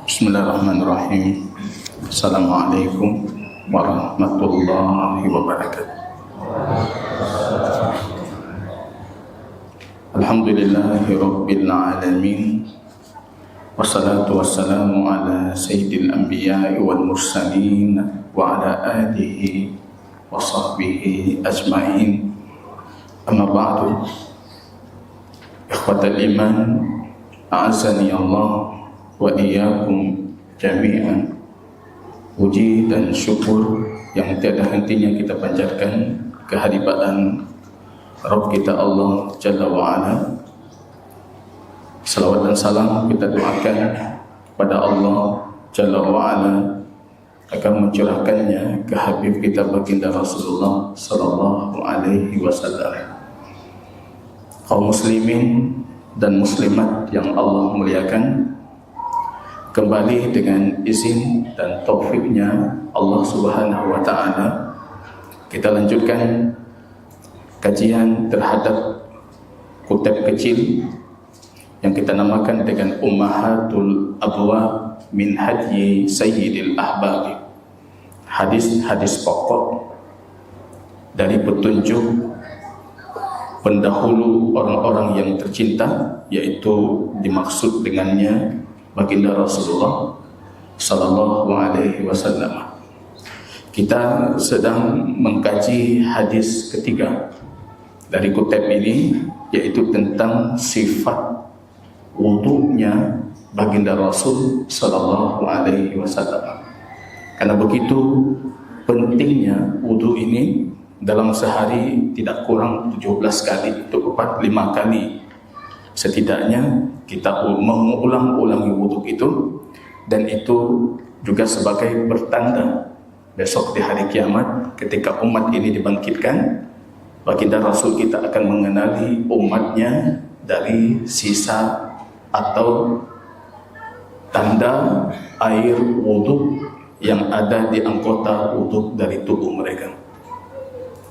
Bismillahirrahmanirrahim. Assalamualaikum warahmatullahi wabarakatuh. Alhamdulillahi rabbil alamin. Wassalatu wassalamu ala sayyidil anbiya'i wal mursalin wa ala alihi wa sahbihi ajma'in. Amma ba'du. Ikhwatal iman, a'azani Allah wa iyyakum jami'an. Puji dan syukur yang tiada hentinya kita panjatkan kehadiran Rabb kita Allah Jalla wa'ala. Salawat dan salam kita doakan pada Allah Jalla wa'ala agar mencurahkannya ke Habib kita baginda Rasulullah Sallallahu Alaihi Wasallam. Kaum muslimin dan muslimat yang Allah muliakan, kembali dengan izin dan taufiknya Allah Subhanahu wa Ta'ala, kita lanjutkan kajian terhadap kitab kecil yang kita namakan dengan Ummahatul Abwab min Hadyi Sayyidil Ahbab. Hadis-hadis pokok dari petunjuk pendahulu orang-orang yang tercinta, yaitu dimaksud dengannya baginda Rasulullah Sallallahu Alaihi Wasallam. Kita sedang mengkaji hadis ketiga dari kitab ini, yaitu tentang sifat wudunya baginda Rasul Sallallahu Alaihi Wasallam. Karena begitu pentingnya wudu ini, dalam sehari tidak kurang 17 kali, tepat 5 kali setidaknya kita mengulang-ulangi wudu itu, dan itu juga sebagai bertanda besok di hari kiamat ketika umat ini dibangkitkan, baginda Rasul kita akan mengenali umatnya dari sisa atau tanda air wudu yang ada di anggota wudu dari tubuh mereka.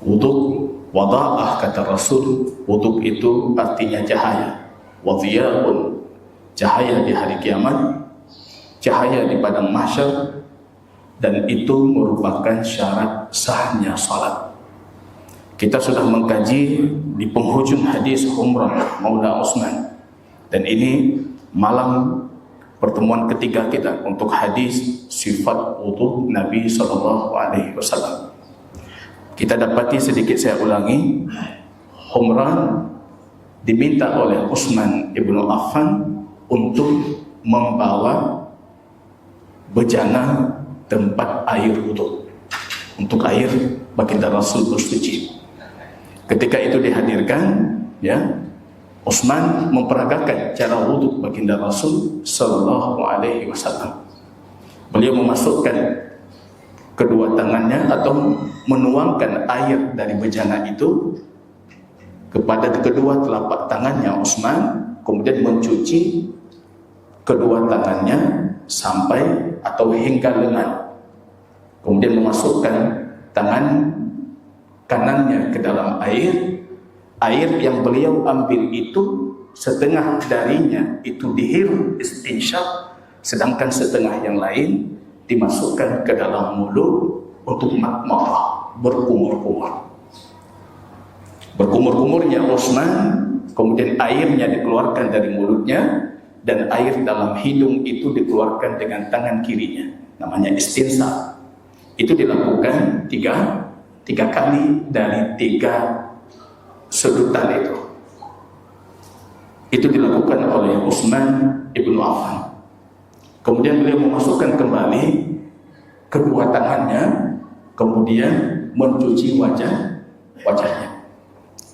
Wudu wada'ah, kata Rasul, wudu itu artinya cahaya. Wadhiya'un, cahaya di hari kiamat, cahaya di padang mahsyar, dan itu merupakan syarat sahnya salat. Kita sudah mengkaji di penghujung hadis Umrah Maula Utsman, dan ini malam pertemuan ketiga kita untuk hadis sifat wudu Nabi Sallallahu Alaihi Wasallam. Kita dapati, sedikit saya ulangi, Umrah diminta oleh Utsman ibnu Affan untuk membawa bejana tempat air wudu untuk air baginda Rasul bersuci. Ketika itu dihadirkan, ya, Utsman memperagakan cara wudu baginda Rasul Sallallahu Alaihi Wasallam. Beliau memasukkan kedua tangannya atau menuangkan air dari bejana itu kepada kedua telapak tangannya Utsman, kemudian mencuci kedua tangannya sampai atau hingga lengan, kemudian memasukkan tangan kanannya ke dalam air yang beliau ambil itu setengah darinya itu dihirup istinsyaq, sedangkan setengah yang lain dimasukkan ke dalam mulut untuk makmarah, berkumur-kumurnya Utsman, kemudian airnya dikeluarkan dari mulutnya, dan air dalam hidung itu dikeluarkan dengan tangan kirinya, namanya istinsaq. Itu dilakukan tiga kali dari 3 sedutan itu. Itu dilakukan oleh Utsman ibnu Affan. Kemudian beliau memasukkan kembali kedua tangannya, kemudian mencuci wajahnya.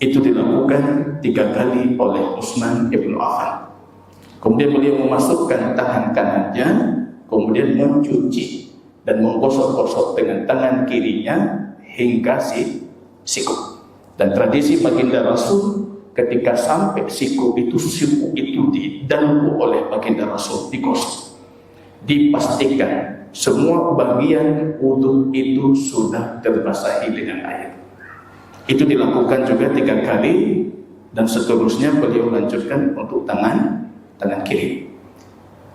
Itu dilakukan 3 kali oleh Utsman ibnu Affan. Kemudian beliau memasukkan tangan kanannya, kemudian mencuci dan menggosok-gosok dengan tangan kirinya hingga siku. Dan tradisi baginda Rasul, ketika sampai siku itu didalku oleh baginda Rasul, digosok, dipastikan semua bagian wudu itu sudah terbasahi dengan air. Itu dilakukan juga 3 kali, dan seterusnya beliau lanjutkan untuk tangan kiri.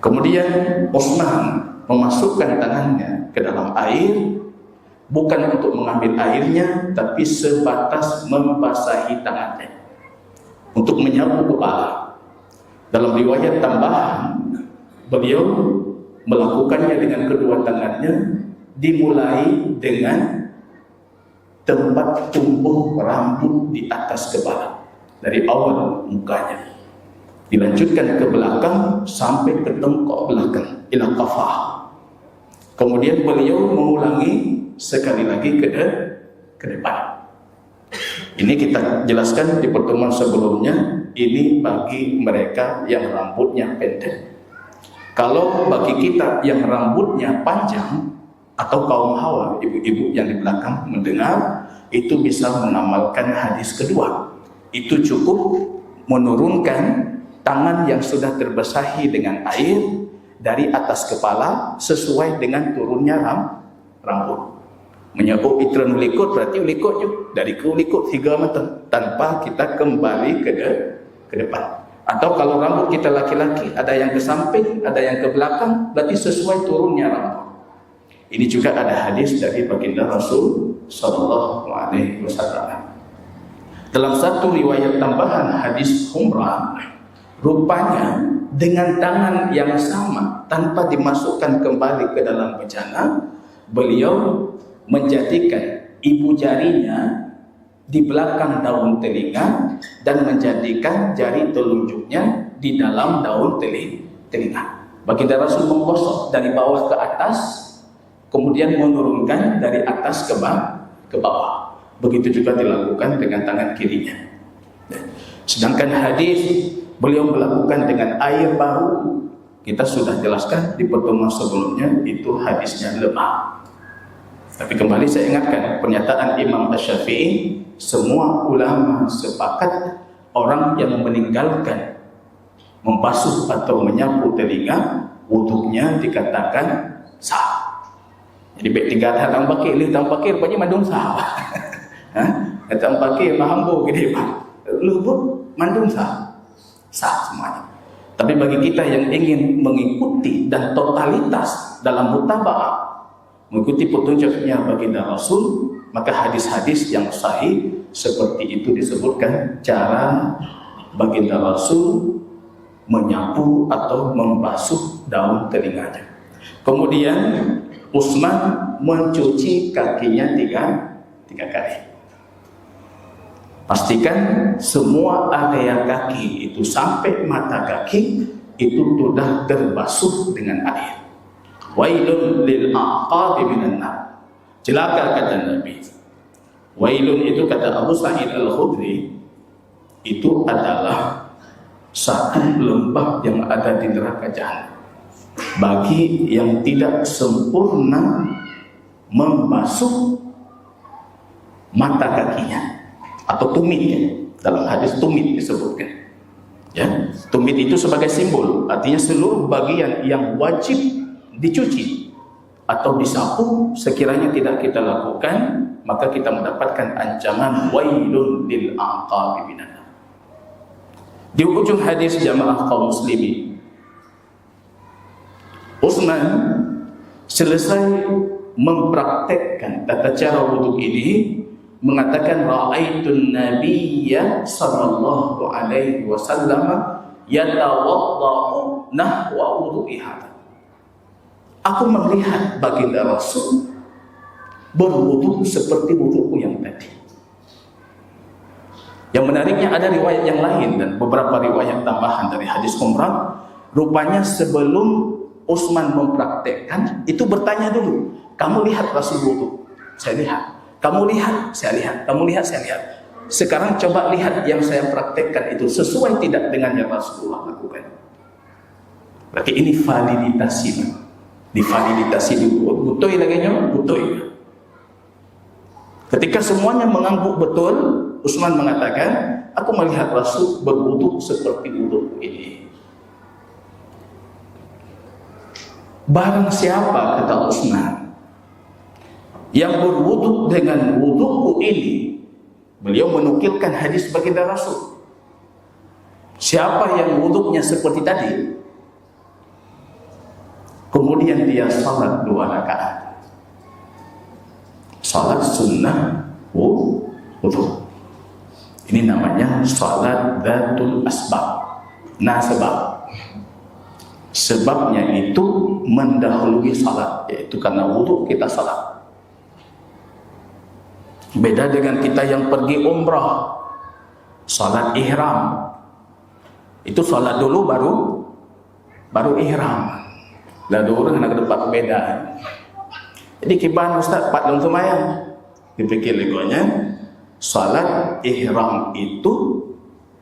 Kemudian Utsman memasukkan tangannya ke dalam air, bukan untuk mengambil airnya, tapi sebatas membasahi tangannya untuk menyapu kepala. Dalam riwayat tambahan, beliau melakukannya dengan kedua tangannya, dimulai dengan tempat tumbuh rambut di atas kepala, dari awal mukanya, dilanjutkan ke belakang sampai ke tengkok belakang, ila qafah. Kemudian beliau mengulangi sekali lagi ke depan. Ini kita jelaskan di pertemuan sebelumnya. Ini bagi mereka yang rambutnya pendek. Kalau bagi kita yang rambutnya panjang, atau kaum hawa, ibu-ibu yang di belakang mendengar, itu bisa mengamalkan hadis kedua. Itu cukup menurunkan tangan yang sudah terbasahi dengan air dari atas kepala sesuai dengan turunnya rambut. Menyebut itran ulikut berarti ulikut juga dari ke ulikut 3 meter tanpa kita kembali ke depan. Atau kalau rambut kita laki-laki ada yang ke samping, ada yang ke belakang, berarti sesuai turunnya rambut. Ini juga ada hadis dari baginda Rasul sallallahu alaihi wasallam. Dalam satu riwayat tambahan hadis umrah, rupanya dengan tangan yang sama tanpa dimasukkan kembali ke dalam bejana, beliau menjadikan ibu jarinya di belakang daun telinga dan menjadikan jari telunjuknya di dalam daun telinga. Baginda Rasul menggosok dari bawah ke atas, kemudian menurunkan dari atas ke bawah. Begitu juga dilakukan dengan tangan kirinya. Sedangkan hadis beliau melakukan dengan air baru, kita sudah jelaskan di pertemuan sebelumnya, itu hadisnya lemah. Tapi kembali saya ingatkan pernyataan Imam Asy-Syafi'i, semua ulama sepakat orang yang meninggalkan membasuh atau menyapu telinga, wudunya dikatakan sah. Jadi baik tinggal datang pakir, datang pakir banyak mandung sah. Datang pakir mahambo gede pak, lubuk mandung sah semuanya. Tapi bagi kita yang ingin mengikuti dan totalitas dalam mutaba'ah, mengikuti petunjuknya baginda Rasul, maka hadis-hadis yang sahih seperti itu disebutkan cara baginda Rasul menyapu atau membasuh daun telinganya. Kemudian Utsman mencuci kakinya tiga kali. Pastikan semua area kaki itu sampai mata kaki itu sudah terbasuh dengan air. Wailun lil aqabi minan nar. Celaka kata Nabi. Wailun itu kata Abu Sa'id Al-Khudri, itu adalah satu lembah yang ada di neraka jahanam bagi yang tidak sempurna membasuh mata kakinya atau tumitnya. Dalam hadis tumit disebutkan. Ya, tumit itu sebagai simbol, artinya seluruh bagian yang wajib dicuci atau disapu sekiranya tidak kita lakukan, maka kita mendapatkan ancaman wailun lil aqabi minan nar. Di ujung hadis jamaah kaum muslimin, Utsman selesai mempraktekkan tata cara wudu ini, mengatakan ra'aitun nabiyya sallallahu alaihi wasallam yatawaddau nahwa wudu'i hadza. Aku melihat baginda Rasul berwudu seperti wuduku yang tadi. Yang menariknya ada riwayat yang lain dan beberapa riwayat tambahan dari hadis umrah. Rupanya sebelum Utsman mempraktekkan itu bertanya dulu, kamu lihat Rasul wudu? Saya lihat. Kamu lihat? Saya lihat. Kamu lihat? Saya lihat. Sekarang coba lihat yang saya praktekkan itu sesuai tidak dengan yang Rasulullah lakukan. Berarti ini validitasi. Divaliditasi dulu. Betul lagi nya? Betul. Ketika semuanya mengangguk betul, Utsman mengatakan, aku melihat Rasul berwudu seperti wudu ini. Barang siapa, kata Utsman, yang berwudu dengan wuduku ini, beliau menukilkan hadis baginda Rasul. Siapa yang wudunya seperti tadi, kemudian dia salat 2 rakaat. Salat sunnah wudu. Ini namanya salat dzatul asbab. Nah, sebabnya itu mendahului salat, yaitu karena wudu kita salat. Beda dengan kita yang pergi umrah, salat ihram. Itu salat dulu baru ihram. Lalu orang nak dapat beda. Jadi kiban ustaz pat dalam sembahyang. Dipikir legonya salat ihram itu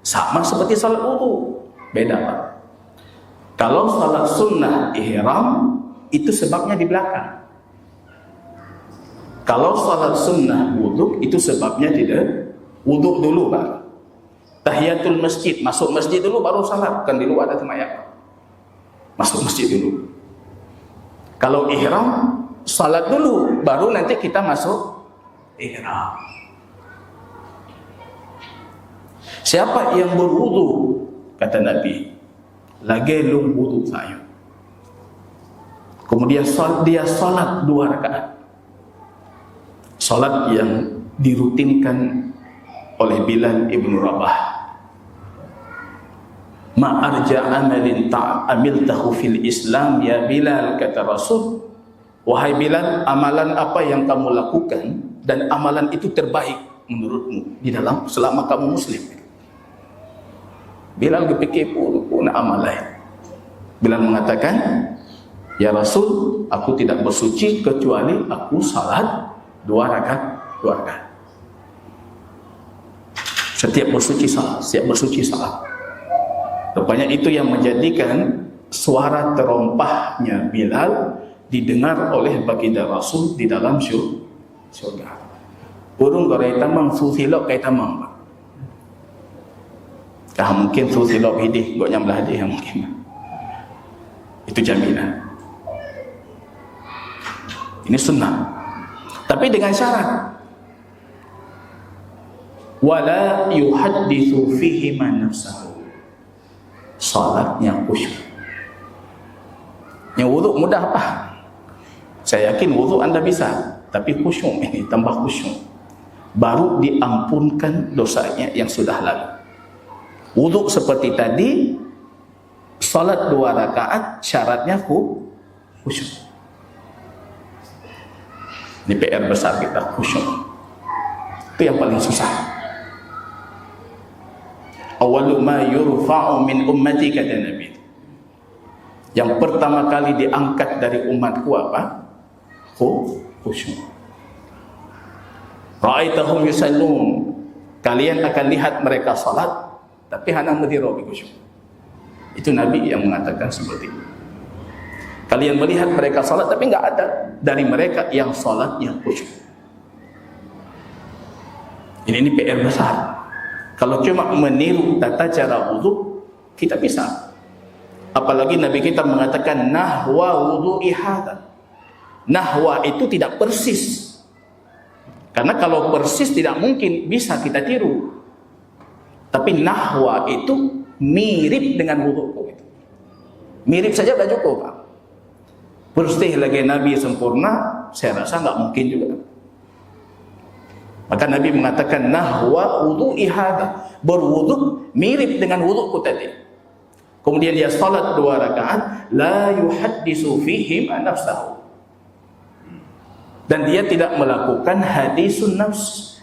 sama seperti salat wudu. Beda, Pak. Kalau salat sunnah ihram itu sebabnya di belakang. Kalau salat sunnah wudu itu sebabnya tidak. Wudu dulu, Pak. Tahiyatul masjid, masuk masjid dulu baru salat, kan di luar ada sembahyang. Masuk masjid dulu. Kalau ihram salat dulu baru nanti kita masuk ihram. Siapa yang berwudu, kata Nabi, lagi lu wudu saya. Kemudian dia salat 2 rakaat. Salat yang dirutinkan oleh Bilal ibn Rabah. Ma arja amalin ta'amiltahu fil Islam ya Bilal, kata Rasul. Wahai Bilal, amalan apa yang kamu lakukan dan amalan itu terbaik menurutmu di dalam selama kamu muslim? Bilal berfikir pun amal lain. Bilal mengatakan, ya Rasul, aku tidak bersuci kecuali aku salat 2 rakaat. Setiap bersuci salat. Rupanya itu yang menjadikan suara terompahnya Bilal didengar oleh baginda Rasul di dalam syurga. Urung gorai tamang susilok kai tamang. Mungkin susilok hidih gok nyam lahdi mungkin. Itu jaminan. Ini sunnah. Tapi dengan syarat wala yuhadditsu fihi man nafsahu. Salatnya khusyuk. Yang wudu mudah apa? Saya yakin wudu anda bisa, tapi khusyuk ini tambah khusyuk. Baru diampunkan dosanya yang sudah lalu. Wudu seperti tadi, salat 2 rakaat syaratnya khusyuk. Ini PR besar kita, khusyuk. Itu yang paling susah. Awwalu ma yurfa'u min ummati, kata Nabi. Yang pertama kali diangkat dari umatku apa? Khusyuk. Ra'aitahum yusallun. Kalian akan lihat mereka salat tapi hana mudhiro bi khusyuk. Itu Nabi yang mengatakan seperti itu. Kalian melihat mereka salat tapi enggak ada dari mereka yang salatnya khusyuk. Ini PR besar. Kalau cuma meniru tata cara wudu, kita bisa. Apalagi Nabi kita mengatakan nahwa wudu'i hadza. Nahwa itu tidak persis. Karena kalau persis tidak mungkin bisa kita tiru. Tapi nahwa itu mirip dengan wudu'ku itu. Mirip saja sudah cukup, Pak. Persis lagi Nabi sempurna, saya rasa enggak mungkin juga. Maka Nabi mengatakan nahwa wudu'i hadza, berwudu mirip dengan wudu'ku tadi. Kemudian dia salat 2 rakaat, la yuhaddisu fihi ma nafsahu. Dan dia tidak melakukan hadisun nafs.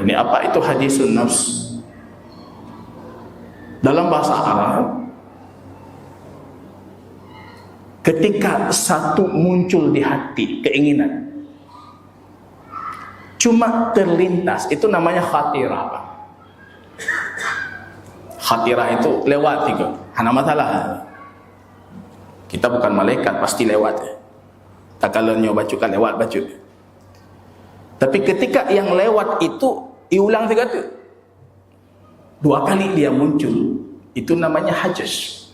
Ini apa itu hadisun nafs? Dalam bahasa Arab, ketika satu muncul di hati keinginan, cuma terlintas, itu namanya khatirah, Pak. Khatirah itu lewat itu, hana masalah. Kita bukan malaikat, pasti lewat. Tak kalau nyoba cukan lewat baju. Tapi ketika yang lewat itu diulang 3 kali, 2 kali dia muncul, itu namanya hajaz.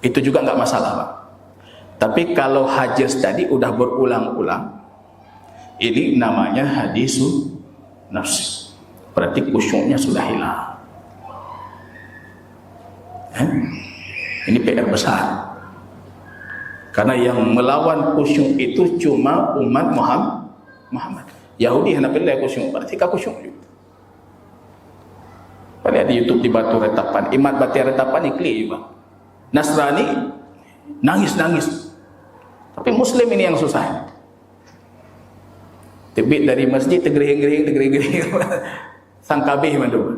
Itu juga enggak masalah, Pak. Tapi kalau hajaz tadi udah berulang-ulang, ini namanya hadisun nafs. Berarti khusyuknya sudah hilang. Ini PR besar. Karena yang melawan khusyuk itu cuma umat Muhammad. Yahudi hendak pilih khusyuk, berarti kau khusyuk juga. Pada di YouTube di Batu Retapan, Imat Batu Retapan ikli juga. Nasrani nangis. Tapi Muslim ini yang susah. Tebit dari masjid tergerih-gerih sang kabeh mandu.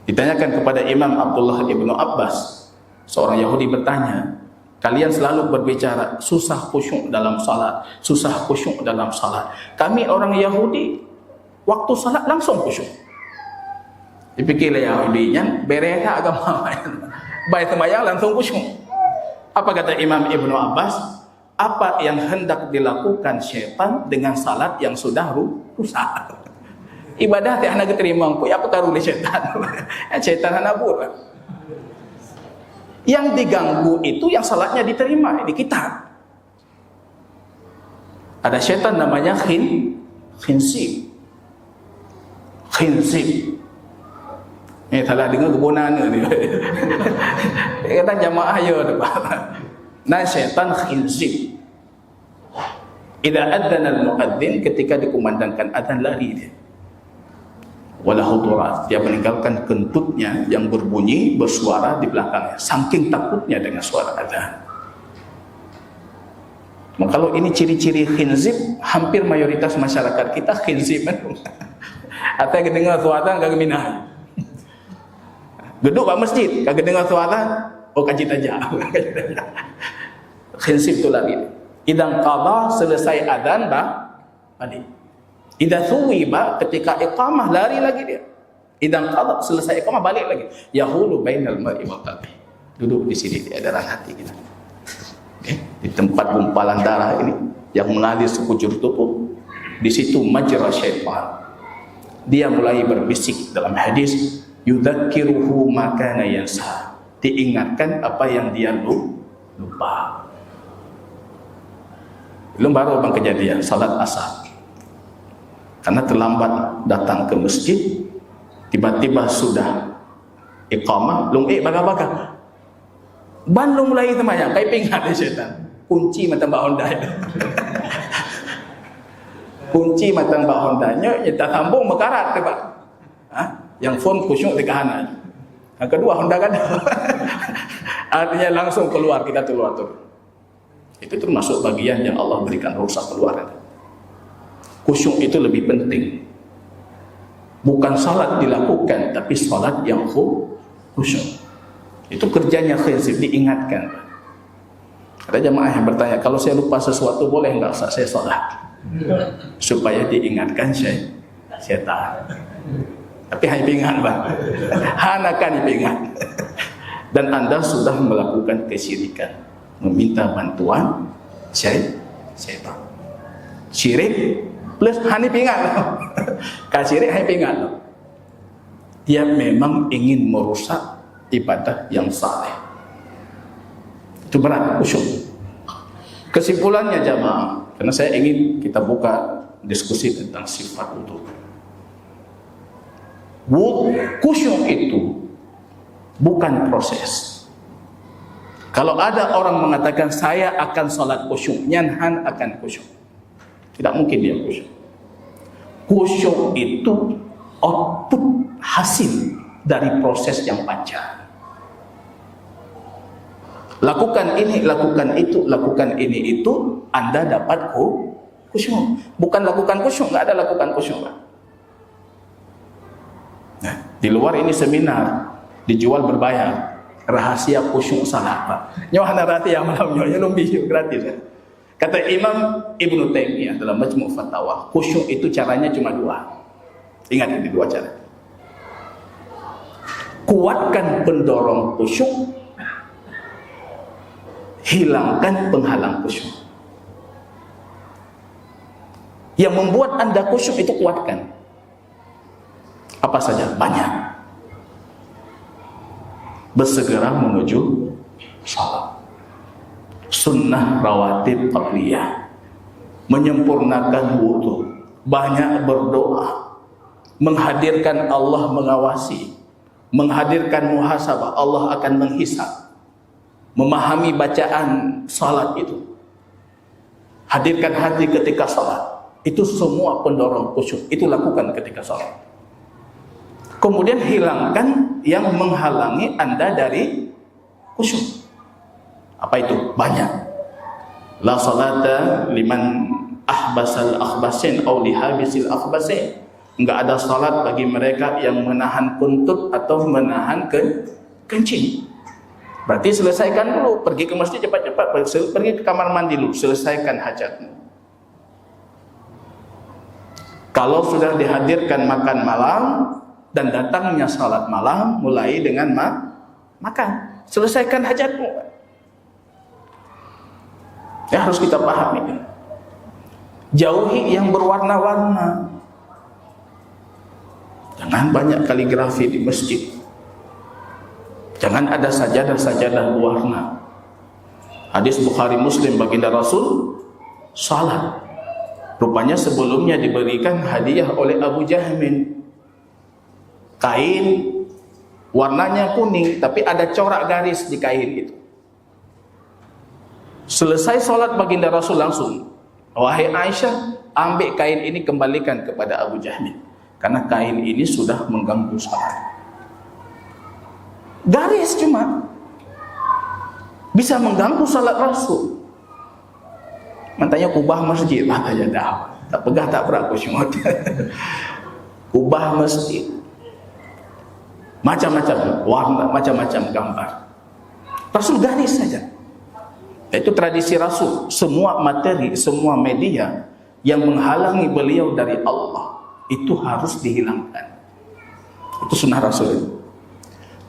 Ditanyakan kepada Imam Abdullah ibnu Abbas, seorang Yahudi bertanya, kalian selalu berbicara susah khusyuk dalam salat, susah khusyuk dalam salat. Kami orang Yahudi waktu salat langsung khusyuk. Dipikirlah Yahudinya bereka agama baik sembahyang langsung khusyuk. Apa kata Imam Ibnu Abbas? Apa yang hendak dilakukan syaitan dengan salat yang sudah rusak? Ibadah teh anak terima engko apa taruh oleh syaitan? Syaitan anak buat. Yang diganggu itu yang salatnya diterima, ini kita. Ada syaitan namanya khinsib. Ini salah dengar kebunan ni. Kadang jamaah ya depan. Nah, syaitan khinsib. Idza adzana al-muadzin, ketika dikumandangkan adzan lari dia. Wala hudurat, dia meninggalkan kentutnya yang berbunyi bersuara di belakangnya, saking takutnya dengan suara adzan. Kalau ini ciri-ciri khinzib, hampir mayoritas masyarakat kita khinzib. Atau dengar suara enggak minah. Duduk kat masjid, kagak dengar suara, kaji aja. Khinzib tu lagi. Idan qada, selesai adzan balik. Idza thuwiba, ketika iqamah lari lagi dia. Idan qada, selesai iqamah balik lagi. Yahulu bainal mar'i wa qalbi. Duduk di sini di adaran hati kita. Di tempat gumpalan darah ini yang mengalir sekujur tubuh, di situ majra syaitan. Dia mulai berbisik dalam hadis, yudzakiruhu ma kana yansa, diingatkan apa yang dia lupa. Belum baru bang kejadian salat asar, karena terlambat datang ke masjid, tiba-tiba sudah iqamah, lung baga-baga ban lu mulai temayang, kai pingat syaitan. Kunci mata Mbak Honda. Kunci mata Mbak Hondanya, kita sambung mekarat, Pak. Yang phone khusyuk di kanan. Yang kedua Honda kan. Artinya langsung keluar, kita keluar tuh. Itu termasuk bagian yang Allah berikan rukhsah keluar. Khusyuk itu lebih penting. Bukan salat dilakukan, tapi salat yang khusyuk. Itu kerjanya khinzib, diingatkan. Ada jamaah yang bertanya, kalau saya lupa sesuatu boleh enggak saya salat? Supaya diingatkan syaitan. Tapi hai pingat bang, hanakan pingat. Dan anda sudah melakukan kesyirikan, meminta bantuan syaitan. Syirik plus hani pingat. Kasyirik hai pingat. Dia memang ingin merusak ibadah yang saleh. Itu berat, khusyuk. Kesimpulannya jamaah, karena saya ingin kita buka diskusi tentang sifat wudu. Khusyuk itu bukan proses. Kalau ada orang mengatakan saya akan salat khusyuk, nyanhan akan khusyuk, tidak mungkin dia khusyuk. Khusyuk itu output hasil dari proses yang panjang. Lakukan ini, lakukan itu, lakukan ini itu, anda dapat khusyuk. Bukan lakukan khusyuk, nggak ada lakukan khusyuk. Nah, di luar ini seminar dijual berbayar, rahasia khusyuk salat, Pak. Nyohana rahasia malam nyonya lumbi gratis. Kata Imam Ibnu Taimiyah dalam Majmu' Fatawa, khusyuk itu caranya cuma dua. Ingat ini dua cara. Kuatkan pendorong khusyuk, hilangkan penghalang khusyuk. Yang membuat anda khusyuk itu kuatkan. Apa saja? Banyak. Bersegera menuju salat. Sunnah rawatib qabliyah. Menyempurnakan wudu. Banyak berdoa. Menghadirkan Allah mengawasi. menghadirkan muhasabah, Allah akan menghisab. Memahami bacaan salat itu, hadirkan hati ketika salat, itu semua pendorong khusyuk. Itu lakukan ketika salat. Kemudian hilangkan yang menghalangi Anda dari khusyuk. Apa itu? Banyak. La salata liman ahbasal akhbasin aw lihabisil akhbasin. Enggak ada salat bagi mereka yang menahan kuntut atau menahan kencing. Berarti selesaikan dulu, pergi ke masjid cepat-cepat, pergi ke kamar mandi dulu, selesaikan hajatmu. Kalau sudah dihadirkan makan malam dan datangnya salat malam, mulai dengan makan, selesaikan hajatmu. Ya, harus kita pahami. Jauhi yang berwarna-warna. Jangan banyak kaligrafi di masjid. Jangan ada sajadah-sajadah warna. Hadis Bukhari Muslim, baginda Rasul salat. Rupanya sebelumnya diberikan hadiah oleh Abu Jahmin. Kain warnanya kuning, tapi ada corak garis di kain itu. Selesai salat baginda Rasul langsung, wahai Aisyah, ambil kain ini kembalikan kepada Abu Jahmin, karena kain ini sudah mengganggu salat. Garis cuma bisa mengganggu salat Rasul. Matanya kubah masjid lah aja dah. Tak pegah tak beraku semua. Kubah masjid. Macam-macam warna, macam-macam gambar. Rasul garis saja. Itu tradisi Rasul. Semua materi, semua media yang menghalangi beliau dari Allah, itu harus dihilangkan. Itu sunnah Rasul.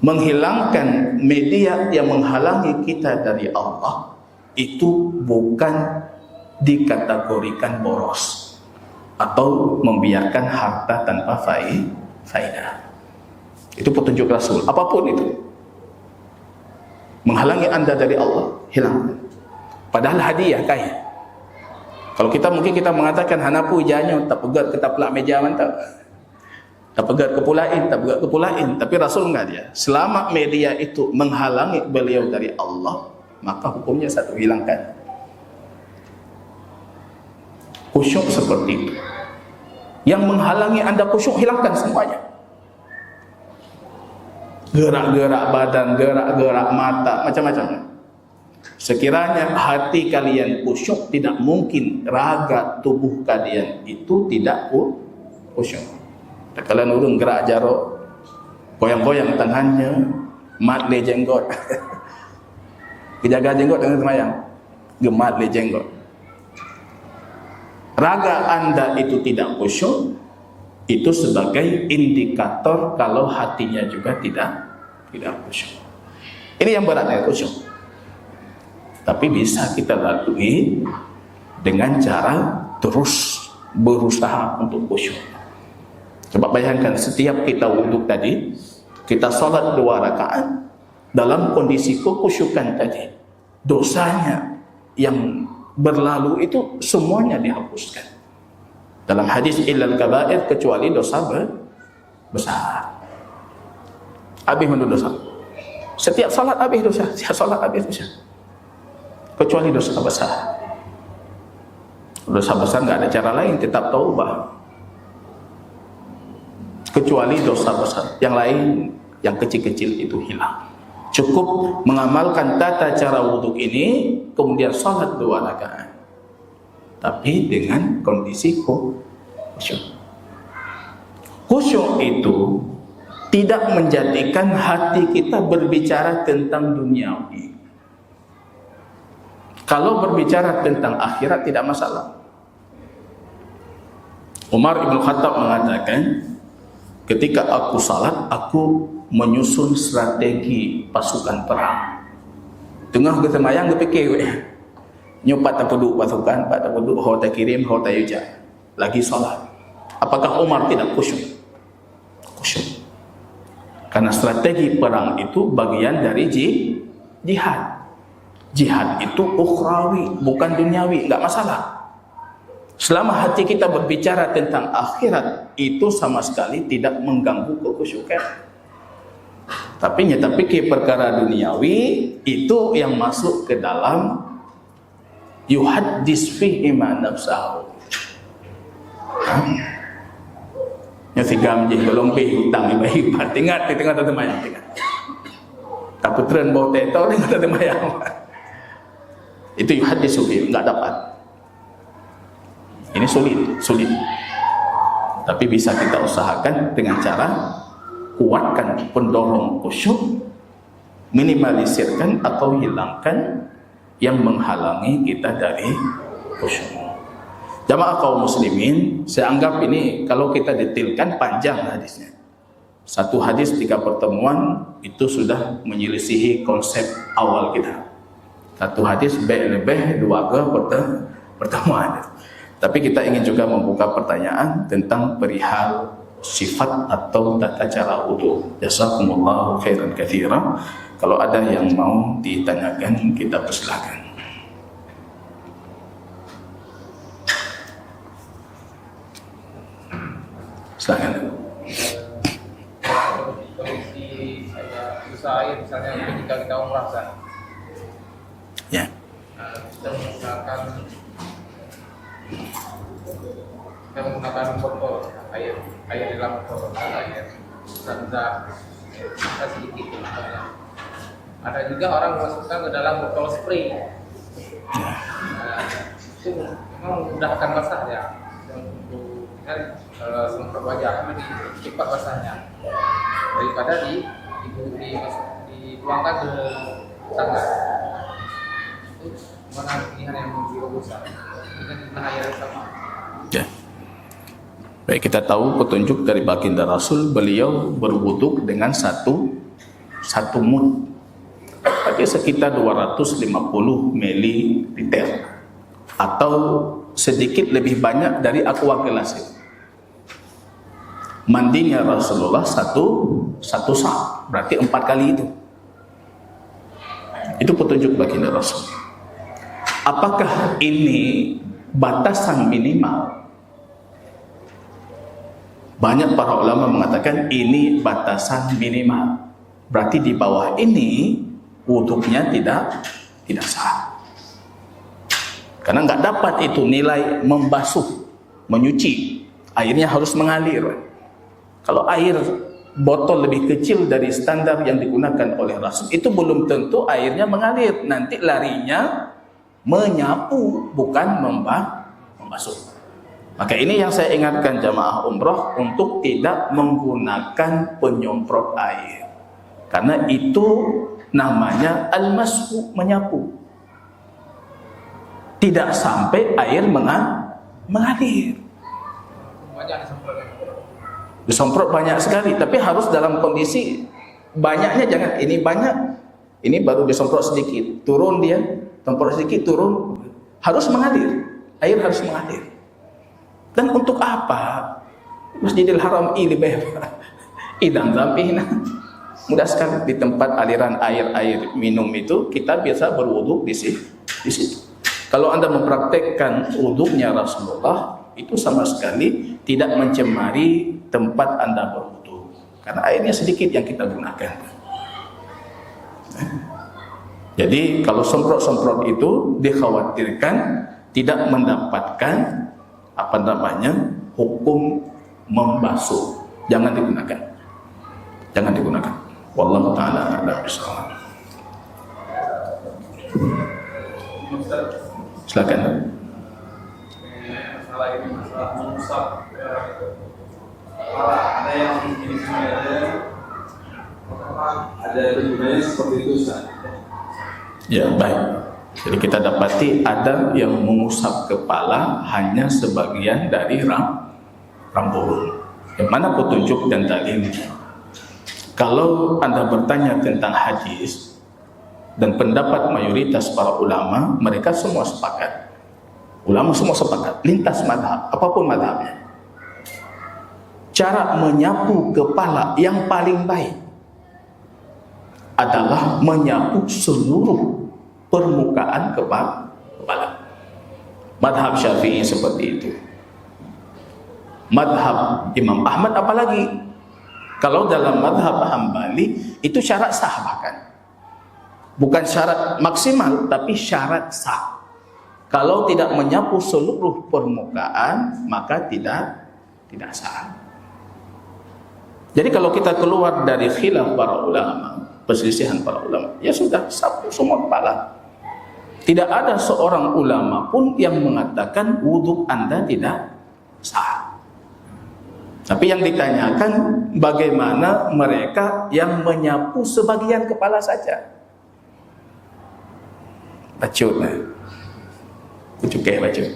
Menghilangkan media yang menghalangi kita dari Allah, itu bukan dikategorikan boros atau membiarkan harta tanpa faedah. Itu petunjuk Rasul. Apapun itu menghalangi Anda dari Allah, hilangkan. Padahal hadiah kain. Kalau kita mungkin kita mengatakan hanapu ijanya tak pegat kita pelak meja mantap. Tak pegat kepulain, tak pegat kepulain. Tapi Rasul enggak dia. Selama media itu menghalangi beliau dari Allah, maka hukumnya satu, hilangkan. Khusyuk seperti itu. Yang menghalangi Anda khusyuk, hilangkan semuanya. Gerak-gerak badan, gerak-gerak mata, macam-macam. Sekiranya hati kalian khusyuk, tidak mungkin raga tubuh kalian itu tidak khusyuk. Kalian urung gerak jarok, goyang-goyang tangannya, mat le jenggot. Kejaga jenggot dengan semayang, gemat le jenggot. Raga Anda itu tidak khusyuk, itu sebagai indikator kalau hatinya juga tidak khusyuk. Ini yang berat ya, khusyuk. Tapi bisa kita lalui dengan cara terus berusaha untuk khusyuk. Coba bayangkan, setiap kita wudhu tadi, kita salat 2 rakaat dalam kondisi kekhusyukan tadi, dosanya yang berlalu itu semuanya dihapuskan. Dalam hadis illal kabair, kecuali dosa besar. Habis menurut dosa. Setiap salat habis dosa, setiap salat habis dosa. Kecuali dosa besar. Dosa besar enggak ada cara lain, tetap taubah. Kecuali dosa besar, yang lain, yang kecil-kecil itu hilang. Cukup mengamalkan tata cara wudhu ini, kemudian salat 2 rakaat, tapi dengan kondisi khusyuk. Khusyuk itu tidak menjadikan hati kita berbicara tentang duniawi. Kalau berbicara tentang akhirat tidak masalah. Umar Ibn Khattab mengatakan, ketika aku salat, aku menyusun strategi pasukan perang. Tengah kesemayang kepikir, nyopat tak peduk pasukan, tak peduk, ho tak kirim, ho tak yuja. Lagi salat. Apakah Umar tidak khusyuk? Khusyuk. Karena strategi perang itu bagian dari jihad. Jihad itu ukhrawi, bukan duniawi, enggak masalah. Selama hati kita berbicara tentang akhirat, itu sama sekali tidak mengganggu kekhusyukan. Tapi ke perkara duniawi itu yang masuk ke dalam yuhaddis fihi ma nafsahu. Yang sigam je belum pay hutang baik ingat di tengah temayang tengah. Tak putran bawa teto tengah temayang. Itu yuhaddis fihi enggak dapat. Ini sulit. Tapi bisa kita usahakan dengan cara kuatkan pendorong khusyuk, minimalisirkan atau hilangkan yang menghalangi kita dari khusyuk. Jamaah kaum muslimin, saya anggap ini kalau kita detailkan panjang hadisnya. Satu hadis 3 pertemuan itu sudah menyelisihi konsep awal kita. Satu hadis lebih 2 pertemuan. Tapi kita ingin juga membuka pertanyaan tentang perihal sifat atau tata cara wudu. Jazakumullahu khairan katsira. Kalau ada yang mau ditanyakan, kita persilakan. Silakan. Kondisi susah air misalnya ketika kita umrah kan. Ya. Kita menggunakan botol air di dalam botol air Zamzam sedikit misalnya. Ada juga orang memasukkan ke dalam botol spray. Itu memang memudahkan basahnya. Untuk kan semprot wajah lebih cepat basahnya daripada dituangkan ke tangan. Itu mana pilihan yang lebih bagus dengan air yang sama. Ya. Baik, kita tahu petunjuk dari baginda Rasul, beliau berwudu dengan satu mud, berarti sekitar 250 ml atau sedikit lebih banyak dari aqua gelas. Mandinya Rasulullah satu sa, berarti 4 kali itu. Itu petunjuk baginda Rasul. Apakah ini batasan minimal? Banyak para ulama mengatakan ini batasan minimal. Berarti di bawah ini wudunya tidak sah. Karena nggak dapat itu nilai membasuh, menyuci. Airnya harus mengalir. Kalau air botol lebih kecil dari standar yang digunakan oleh Rasul, itu belum tentu airnya mengalir. Nanti larinya menyapu, bukan membasuh. Maka ini yang saya ingatkan jamaah umrah untuk tidak menggunakan penyemprot air. Karena itu namanya al-mashu, menyapu. Tidak sampai air mengalir. Banyak Disemprot banyak sekali, tapi harus dalam kondisi banyaknya, jangan ini banyak, ini baru disemprot sedikit, turun dia, semprot sedikit, turun, harus mengalir, air harus mengalir. Dan untuk apa? Masjidil Haram ini idam zampihna. Mudah sekali di tempat aliran air minum itu kita biasa berwudu di situ. Kalau Anda mempraktekkan wudunya Rasulullah, itu sama sekali tidak mencemari tempat Anda berwudu. Karena airnya sedikit yang kita gunakan. Jadi kalau semprot-semprot itu dikhawatirkan tidak mendapatkan hukum membasuh. Jangan digunakan. Wallahu ta'ala a'lam bishawab. Silakan. Masalah ini masalah mengusap kepala, ada yang ini ada gunanya seperti itu, Ustaz. Ya, baik. Jadi kita dapati ada yang mengusap kepala hanya sebagian dari rambut. Yang mana petunjuk dan dalilnya? Kalau Anda bertanya tentang hadis dan pendapat mayoritas para ulama, mereka semua sepakat. Ulama semua sepakat, lintas madhab, apapun madhabnya. Cara menyapu kepala yang paling baik adalah menyapu seluruh permukaan kepala. Madhab Syafi'i seperti itu. Madhab Imam Ahmad apalagi. Kalau dalam mazhab Hambali itu syarat sah bahkan. Bukan syarat maksimal tapi syarat sah. Kalau tidak menyapu seluruh permukaan maka tidak sah. Jadi kalau kita keluar dari khilaf para ulama, perselisihan para ulama, ya sudah sapu semua kepala. Tidak ada seorang ulama pun yang mengatakan wudhu Anda tidak sah. Tapi yang ditanyakan bagaimana mereka yang menyapu sebagian kepala saja. Bacut lah. Cukai bacut.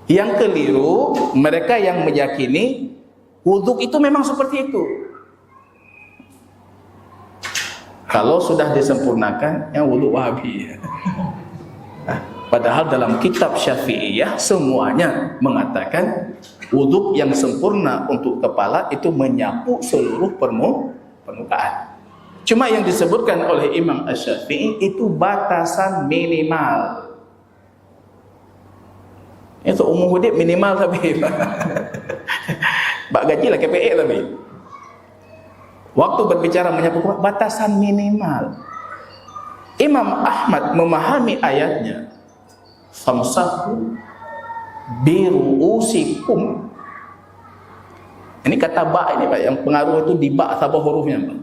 Yang keliru, mereka yang meyakini wudhu itu memang seperti itu. Kalau sudah disempurnakan, yang wudhu Wahabi. Padahal dalam kitab Syafi'iyah semuanya mengatakan wudhu yang sempurna untuk kepala itu menyapu seluruh permukaan. Cuma yang disebutkan oleh Imam Asy-Syafi'i itu batasan minimal. Itu umum hudib minimal tapi bak gaji lah KPE tapi. Waktu berbicara menyapu batasan minimal. Imam Ahmad memahami ayatnya. Famsahu biruusikum. Ini kata ba ini Pak, yang pengaruh itu di ba sabah hurufnya Pak.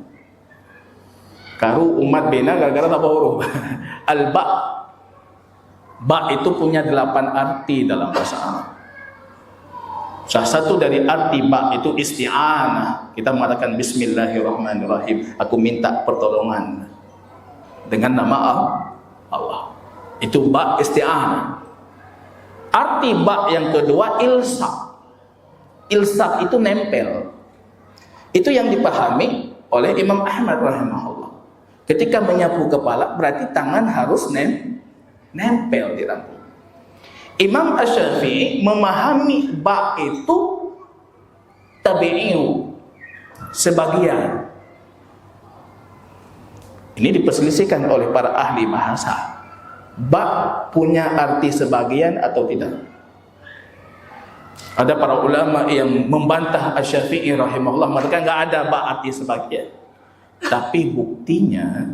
Karu umat bina gara-gara sabah huruf. Al-ba. Ba itu punya 8 arti dalam bahasa Arab. Salah satu dari arti ba itu isti'anah. Kita mengatakan bismillahirrahmanirrahim. Aku minta pertolongan dengan nama Allah. Itu ba isti'anah. Arti ba yang kedua ilsak. Ilsak itu nempel. Itu yang dipahami oleh Imam Ahmad rahimahullah. Ketika menyapu kepala berarti tangan harus nempel di rambut. Imam Asy-Syafi'i memahami ba itu tabi'iyu, sebagian. Ini diperselisihkan oleh para ahli bahasa. Ba punya arti sebagian atau tidak? Ada para ulama yang membantah Asy-Syafi'i rahimahullah, mereka enggak ada ba arti sebagian. Tapi buktinya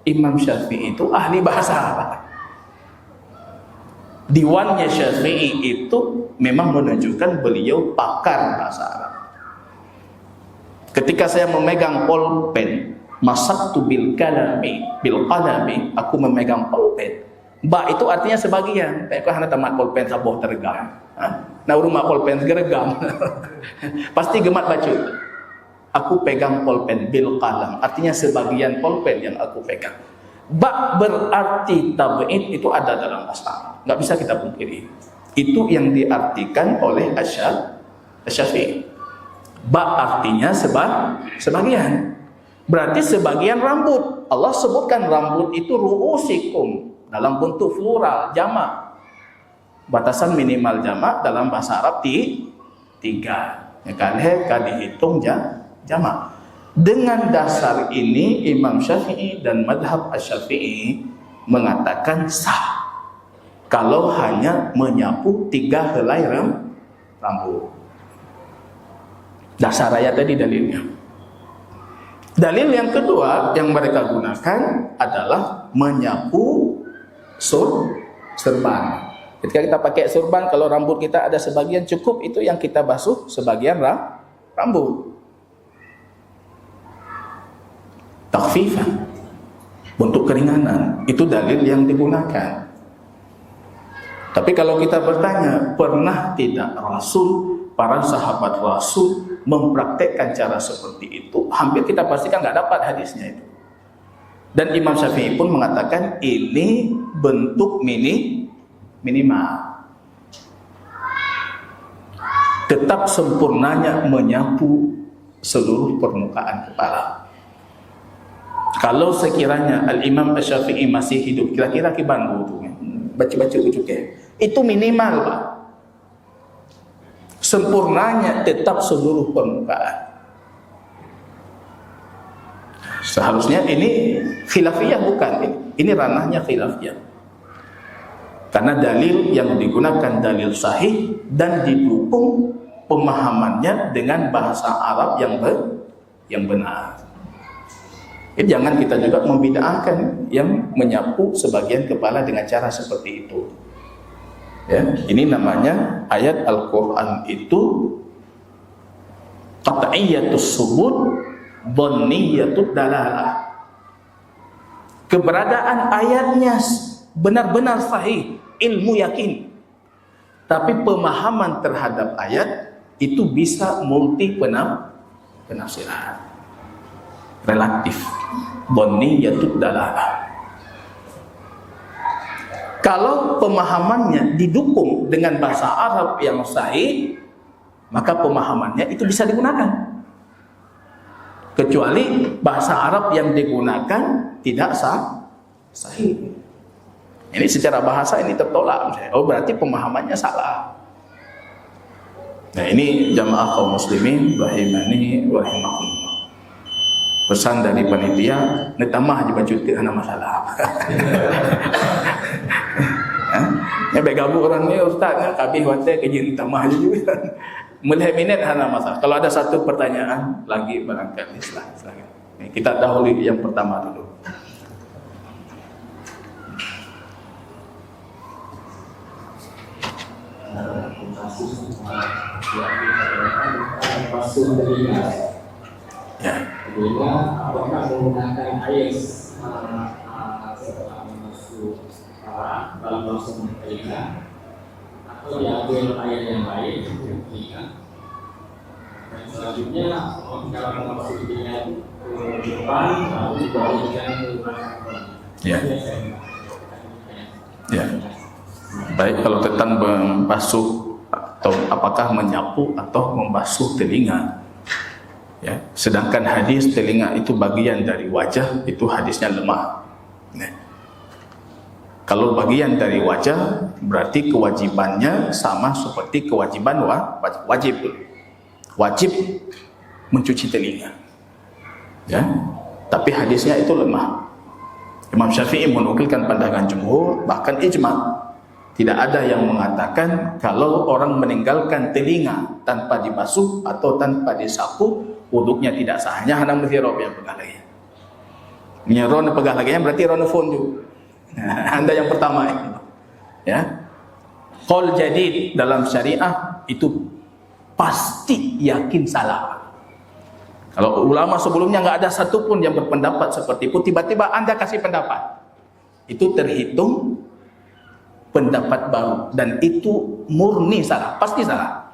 Imam Syafi'i itu ahli bahasa. Diwannya Syafi'i itu memang menunjukkan beliau pakar bahasa Arab. Ketika saya memegang pulpen, masaktu bil qalami, aku memegang pulpen. Ba itu artinya sebagian. Tapi hana tamat pulpen sabuh tergam. Nah rumah pulpen geregam. Pasti gemat baca. Aku pegang pulpen bil qalam, artinya sebagian pulpen yang aku pegang. Ba berarti tab'id itu ada dalam bahasa Arab. Enggak bisa kita pungkiri. Itu yang diartikan oleh Asy-Syafi'i. Ba artinya sebagian. Berarti sebagian rambut. Allah sebutkan rambut itu ru'usikum dalam bentuk plural, jamak. Batasan minimal jamak dalam bahasa Arab 3. Ya kan dihitung jamak. Dengan dasar ini Imam Syafi'i dan madhab Asy-Syafi'i mengatakan sah kalau hanya menyapu 3 helai rambut. Dasar ayat tadi dalilnya. Dalil yang kedua yang mereka gunakan adalah menyapu surban. Ketika kita pakai surban, kalau rambut kita ada sebagian cukup, itu yang kita basuh sebagian rambut. Takhfifan, untuk keringanan, itu dalil yang digunakan. Tapi kalau kita bertanya, pernah tidak para sahabat Rasul mempraktekkan cara seperti itu? Hampir kita pastikan nggak dapat hadisnya itu. Dan Imam Syafi'i pun mengatakan ini bentuk minimal. Tetap sempurnanya menyapu seluruh permukaan kepala. Kalau sekiranya Al-Imam Asy-Syafi'i masih hidup, kira-kira kiban tu baca-baca ucuknya, itu minimal Pak. Sempurnanya tetap seluruh permukaan. Seharusnya ini khilafiyah bukan, ini ranahnya khilafiyah. Karena dalil yang digunakan dalil sahih dan didukung pemahamannya dengan bahasa Arab yang benar. Jangan kita juga membid'ahkan yang menyapu sebagian kepala dengan cara seperti itu. Ya, ini namanya ayat Al-Quran itu qat'iyatus subut dhanniyatud dalalah. Keberadaan ayatnya benar-benar sahih, ilmu yakin. Tapi pemahaman terhadap ayat itu bisa multi penafsiran. Relatif. Dhanniyatud dalalah. Kalau pemahamannya didukung dengan bahasa Arab yang sahih, maka pemahamannya itu bisa digunakan. Kecuali bahasa Arab yang digunakan tidak sahih. Ini secara bahasa ini tertolak. Oh, berarti pemahamannya salah. Nah, ini jamaah kaum muslimin rahimani wa rahimakumullah. Pesan dari panitia, netamah aja baju tidak ada masalah. Ya bergabung orang ni ustaznya kabih wate kejiri tamah aja juga. Mulai minit ada masalah. Kalau ada satu pertanyaan lagi barangkali silakan. Kita dahulu yang pertama dulu. Ya. Kedua, apakah menggunakan air setelah masuk dalam langsung telinga atau diambil air yang lain untuk telinga? Dan selanjutnya, kalau masuk telinga itu ke depan lalu dibalikan ke belakang. Ya. Ya. Baik, kalau tentang membasuh atau apakah menyapu atau membasuh telinga. Ya, sedangkan hadis telinga itu bagian dari wajah, itu hadisnya lemah. Nah, kalau bagian dari wajah berarti kewajibannya sama seperti kewajiban wajib mencuci telinga. Ya, tapi hadisnya itu lemah. Imam Syafi'i menukilkan pandangan jumhur, bahkan ijma'. Tidak ada yang mengatakan kalau orang meninggalkan telinga tanpa dibasuh atau tanpa disapu, wuduknya tidak sah. Hanya hana mesti rob yang pegah lagi. Nyeron pegah lagi berarti ron phone juga. Anda yang pertama itu. Ya. Qaul jadid dalam syariah itu pasti yakin salah. Kalau ulama sebelumnya enggak ada satupun yang berpendapat seperti itu, tiba-tiba Anda kasih pendapat. Itu terhitung pendapat baru dan itu murni salah, pasti salah.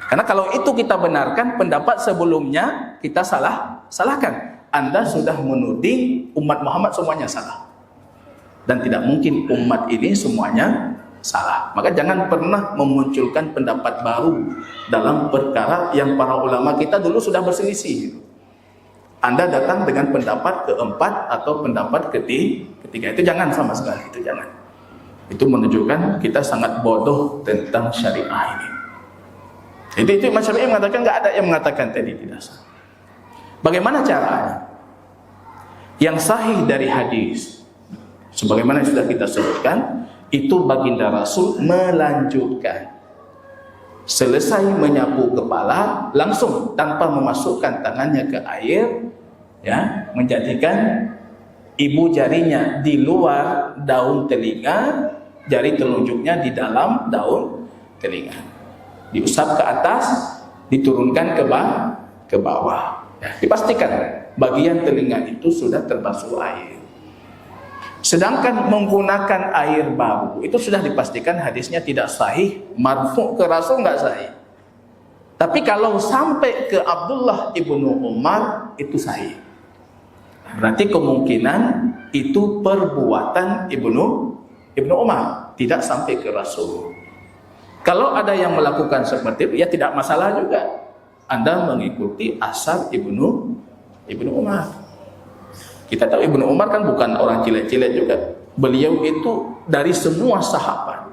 Karena kalau itu kita benarkan, pendapat sebelumnya kita salahkan. Anda sudah menuding umat Muhammad semuanya salah. Dan tidak mungkin umat ini semuanya salah. Maka jangan pernah memunculkan pendapat baru dalam perkara yang para ulama kita dulu sudah berselisih. Anda datang dengan pendapat keempat atau pendapat ketiga, itu jangan sama sekali, itu jangan. Itu menunjukkan kita sangat bodoh tentang syariah ini. Itu Imam Syafi'i mengatakan enggak ada yang mengatakan tadi tidak sah. Bagaimana caranya? Yang sahih dari hadis, sebagaimana yang sudah kita sebutkan, itu baginda Rasul melanjutkan. Selesai menyapu kepala, langsung tanpa memasukkan tangannya ke air, ya, menjadikan ibu jarinya di luar daun telinga, jari telunjuknya di dalam daun telinga. Diusap ke atas, diturunkan ke bawah. Ya, dipastikan bagian telinga itu sudah terbasuh air. Sedangkan menggunakan air baru, itu sudah dipastikan hadisnya tidak sahih, marfu' ke Rasul enggak sahih. Tapi kalau sampai ke Abdullah ibnu Umar, itu sahih. Berarti kemungkinan itu perbuatan Ibnu Umar, tidak sampai ke Rasul. Kalau ada yang melakukan seperti itu, ya tidak masalah juga. Anda mengikuti asar Ibnu Umar. Kita tahu Ibnu Umar kan bukan orang cilik-cilik juga. Beliau itu dari semua sahabat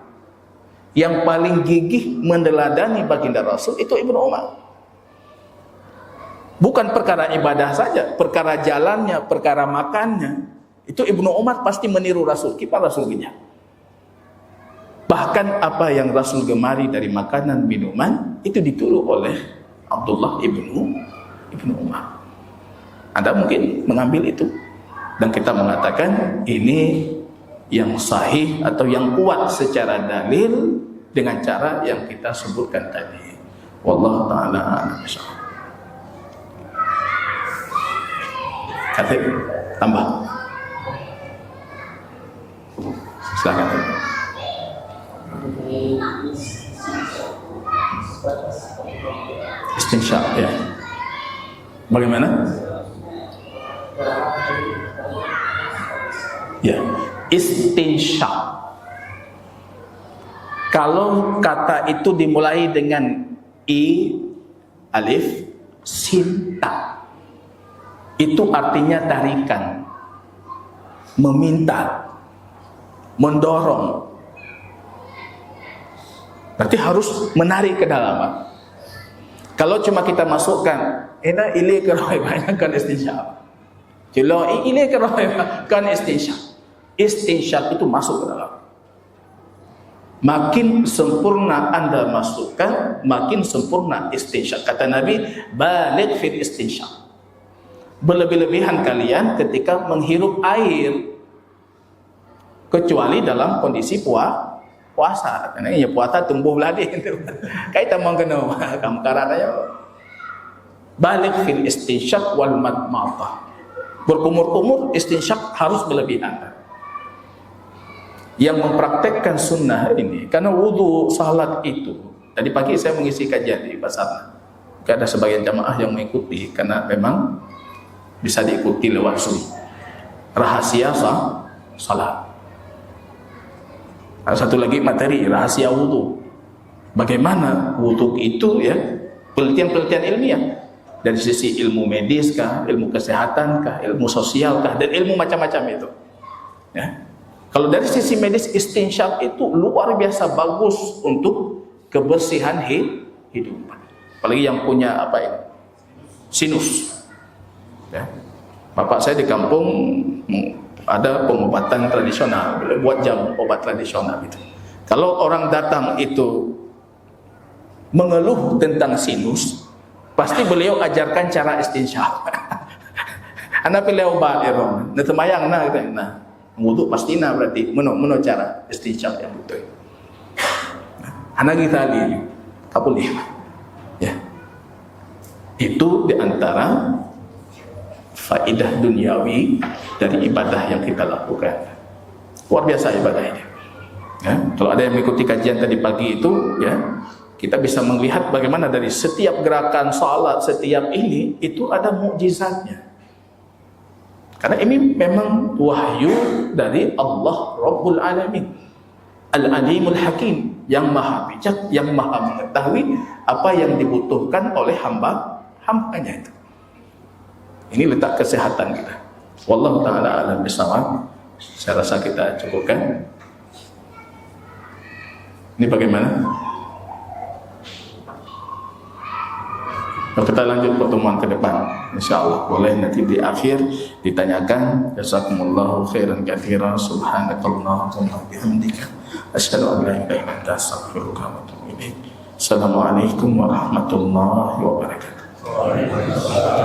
yang paling gigih meneladani baginda Rasul itu Ibnu Umar. Bukan perkara ibadah saja, perkara jalannya, perkara makannya. Itu Ibnu Umar pasti meniru Rasul, kipas Rasul punya. Bahkan apa yang Rasul gemari dari makanan, minuman, itu ditiru oleh Abdullah ibnu Umar. Anda mungkin mengambil itu, dan kita mengatakan ini yang sahih atau yang kuat secara dalil dengan cara yang kita sebutkan tadi. Wallahu ta'ala a'lam bishawab. Kata tambah. Silakan. Istinsya, ya. Bagaimana? Ya, istinsya. Kalau kata itu dimulai dengan i, alif, sin, ta, itu artinya tarikan, meminta, mendorong. Berarti harus menarik ke dalam. Kalau cuma kita masukkan ina ili kerohibah kan istinsya. Kalau ili kerohibah kan istinsya. Istinsya itu masuk ke dalam. Makin sempurna Anda masukkan, makin sempurna istinsya. Kata Nabi, baligh fil istinsya. Berlebih-lebihan kalian ketika menghirup air, kecuali dalam kondisi puasa. Karena ya puasa tumbuh beladi. Kaita mau kena kamu karananya. Baligh fil istinsyak wal madmadah. Berkumur-kumur istinsyak harus berlebihan. Yang mempraktekkan sunnah ini, karena wudu salat itu, tadi pagi saya mengisi kajian di Basarnas, ada sebagian jamaah yang mengikuti karena memang bisa diikuti lewat Zoom. Rahasia salat. Ada satu lagi materi rahasia wudu. Bagaimana wudu itu, ya, penelitian-penelitian ilmiah dari sisi ilmu medis kah, ilmu kesehatan kah, ilmu sosial kah, dan ilmu macam-macam itu. Ya. Kalau dari sisi medis, istinsyak itu luar biasa bagus untuk kebersihan hidup. Apalagi yang punya apa ini? Sinus. Ya. Bapak saya di kampung ada pengobatan tradisional, buat jamu obat tradisional itu. Kalau orang datang itu mengeluh tentang sinus, pasti beliau ajarkan cara istinsyak. Anak pilih obat eron, netemayang na gitu. Nah, wudu pasti na berarti meno cara istinsyak yang betul. Anak kita lihat, kapulih. Ya. Itu diantara faidah duniawi dari ibadah yang kita lakukan. Luar biasa ibadah ini. Ya, kalau ada yang mengikuti kajian tadi pagi itu, ya, kita bisa melihat bagaimana dari setiap gerakan salat, setiap ini itu ada mukjizatnya. Karena ini memang wahyu dari Allah Rabbul Alamin, Al-Alimul Hakim, yang maha bijak, yang maha mengetahui apa yang dibutuhkan oleh hambanya itu. Ini letak kesehatan kita. Wallahu ta'ala a'lam bishawab. Saya rasa kita cukupkan. Ini bagaimana? Kita lanjut pertemuan ke depan, insyaallah. Boleh nanti di akhir ditanyakan. Jazakumullahu khairan katsiran. Subhanakallahumma wa bihamdika asyhadu an la ilaha illa anta astaghfiruka wa atubu ilaik. Assalamualaikum warahmatullahi wabarakatuh.